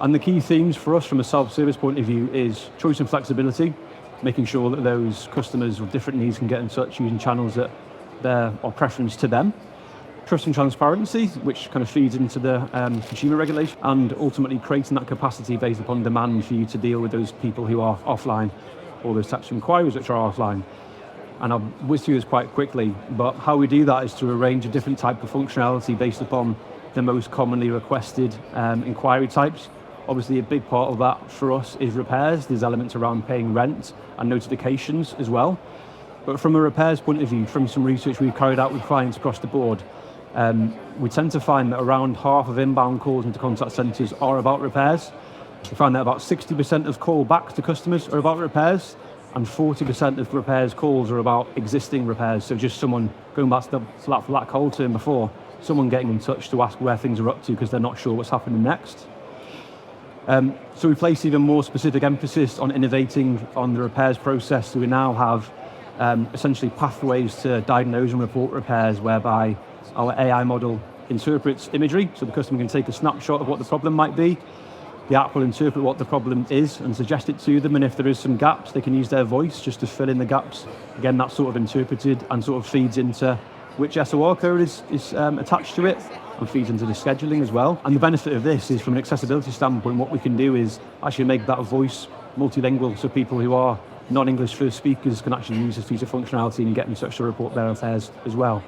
And the key themes for us from a self-service point of view is choice and flexibility, making sure that those customers with different needs can get in touch using channels that are preference to them. Trust and transparency, which kind of feeds into the consumer regulation, and ultimately creating that capacity based upon demand for you to deal with those people who are offline, or those types of inquiries which are offline. And I'll whiz through this quite quickly, but how we do that is through a range of different types of functionality based upon the most commonly requested inquiry types. Obviously, a big part of that for us is repairs. There's elements around paying rent and notifications as well. But from a repairs point of view, from some research we've carried out with clients across the board, we tend to find that around half of inbound calls into contact centres are about repairs. We find that about 60% of call backs to customers are about repairs, and 40% of repairs calls are about existing repairs. So just someone, going back to that call term before, someone getting in touch to ask where things are up to because they're not sure what's happening next. So we place even more specific emphasis on innovating on the repairs process. So we now have essentially pathways to diagnose and report repairs, whereby our AI model interprets imagery, so the customer can take a snapshot of what the problem might be. The app will interpret what the problem is and suggest it to them, and if there is some gaps, they can use their voice just to fill in the gaps. Again, that's sort of interpreted and sort of feeds into which SOR code is attached to it, and feeds into the scheduling as well. And the benefit of this is, from an accessibility standpoint, what we can do is actually make that voice multilingual, so people who are non-English first speakers can actually use this piece of functionality and get in touch to report their affairs as well.